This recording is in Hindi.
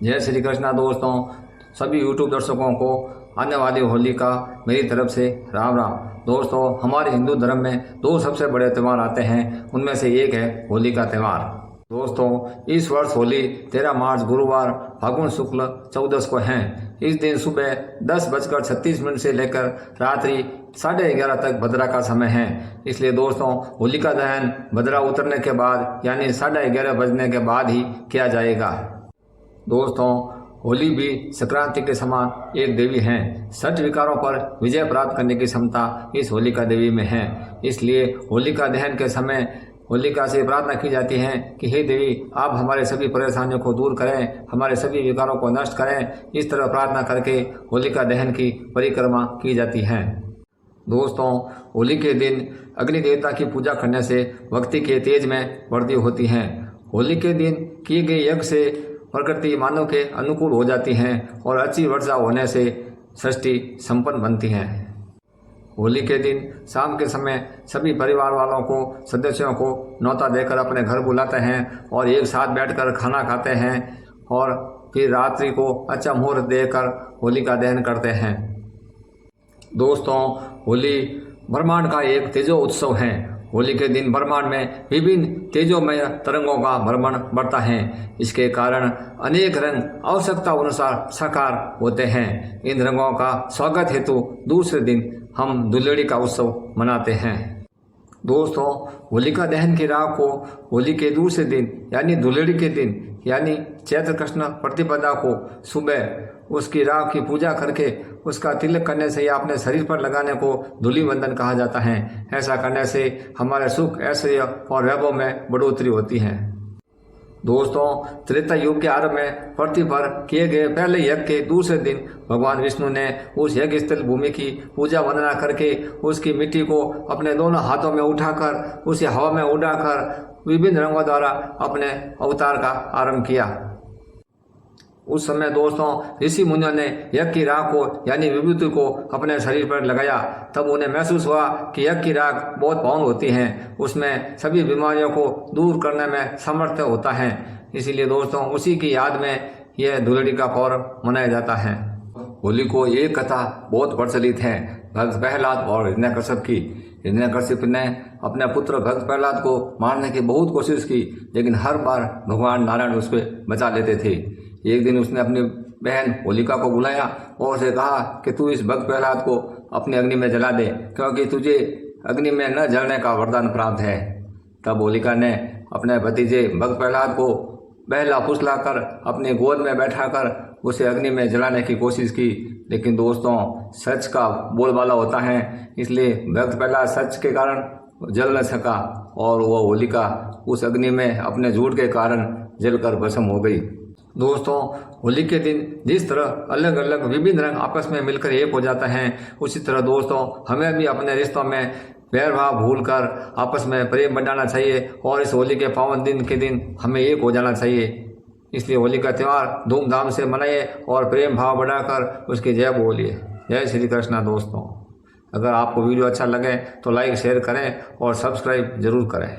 जय श्री कृष्णा दोस्तों, सभी यूट्यूब दर्शकों को आने वाली होली का मेरी तरफ से राम राम। दोस्तों, हमारे हिंदू धर्म में दो सबसे बड़े त्यौहार आते हैं, उनमें से एक है होली का त्यौहार। दोस्तों, इस वर्ष होली 13 मार्च गुरुवार फागुन शुक्ल 14 को है। इस दिन सुबह 10:36 से लेकर रात्रि 11:30 तक भद्रा का समय है। इसलिए दोस्तों, होलिका दहन भद्रा उतरने के बाद यानी 11:30 बजने के बाद ही किया जाएगा। दोस्तों, होली भी संक्रांति के समान एक देवी हैं। 6 विकारों पर विजय प्राप्त करने की क्षमता इस होलिका देवी में है। इसलिए होलिका दहन के समय होलिका से प्रार्थना की जाती है कि हे देवी, आप हमारे सभी परेशानियों को दूर करें, हमारे सभी विकारों को नष्ट करें। इस तरह प्रार्थना करके होलिका दहन की परिक्रमा की जाती है। दोस्तों, होली के दिन अग्नि देवता की पूजा करने से भक्ति के तेज में वृद्धि होती है। होली के दिन किए गए यज्ञ से प्रकृति मानव के अनुकूल हो जाती है और अच्छी वर्षा होने से सृष्टि संपन्न बनती है। होली के दिन शाम के समय सभी परिवार वालों को सदस्यों को न्योता देकर अपने घर बुलाते हैं और एक साथ बैठकर खाना खाते हैं और फिर रात्रि को अच्छा मुहूर्त देकर होली का दहन करते हैं। दोस्तों, होली ब्रह्मांड का एक तेजो उत्सव है। होली के दिन ब्रह्मांड में विभिन्न तेजोमय तरंगों का भ्रमण बढ़ता है। इसके कारण अनेक रंग आवश्यकता अनुसार साकार होते हैं। इन रंगों का स्वागत हेतु दूसरे दिन हम धुलेड़ी का उत्सव मनाते हैं। दोस्तों, होलिका दहन की राख को होली के दूसरे दिन यानी धुलेड़ी के दिन यानी चैत्र कृष्ण प्रतिपदा को सुबह उसकी राख की पूजा करके उसका तिलक करने से या अपने शरीर पर लगाने को धूलि बंधन कहा जाता है। ऐसा करने से हमारे सुख, ऐश्वर्य और वैभव में बढ़ोतरी होती है। दोस्तों, त्रेता युग के आरंभ में पृथ्वी पर किए गए पहले यज्ञ के दूसरे दिन भगवान विष्णु ने उस यज्ञ स्थल भूमि की पूजा वंदना करके उसकी मिट्टी को अपने दोनों हाथों में उठाकर उसे हवा में उड़ाकर विभिन्न रंगों द्वारा अपने अवतार का आरंभ किया। उस समय दोस्तों, ऋषि मुनियों ने यज्ञ की राख को यानी विभूति को अपने शरीर पर लगाया। तब उन्हें महसूस हुआ कि यज्ञ की राख बहुत पावन होती है, उसमें सभी बीमारियों को दूर करने में समर्थ होता है। इसीलिए दोस्तों, उसी की याद में यह धुलेड़ी का पर्व मनाया जाता है। होली को एक कथा बहुत प्रचलित है भक्त प्रहलाद और हिरण्यकश्यप की। हिरण्यकश्यप ने अपने पुत्र भक्त प्रहलाद को मारने की बहुत कोशिश की, लेकिन हर बार भगवान नारायण उसको बचा लेते थे। एक दिन उसने अपनी बहन होलिका को बुलाया और उसे कहा कि तू इस भक्त प्रहलाद को अपनी अग्नि में जला दे, क्योंकि तुझे अग्नि में न जलने का वरदान प्राप्त है। तब होलिका ने अपने भतीजे भक्त प्रहलाद को बहला फुसलाकर अपनी गोद में बैठाकर उसे अग्नि में जलाने की कोशिश की, लेकिन दोस्तों, सच का बोलबाला होता है, इसलिए भक्त प्रहलाद सच के कारण जल न सका और वह होलिका उस अग्नि में अपने झूठ के कारण जलकर भस्म हो गई। दोस्तों, होली के दिन जिस तरह अलग अलग विभिन्न रंग आपस में मिलकर एक हो जाता है, उसी तरह दोस्तों हमें भी अपने रिश्तों में वैर भाव भूलकर आपस में प्रेम बढ़ाना चाहिए और इस होली के पावन दिन के दिन हमें एक हो जाना चाहिए। इसलिए होली का त्यौहार धूमधाम से मनाइए और प्रेम भाव बढ़ाकर उसकी जय बोलिए। जय श्री कृष्णा। दोस्तों, अगर आपको वीडियो अच्छा लगे तो लाइक शेयर करें और सब्सक्राइब जरूर करें।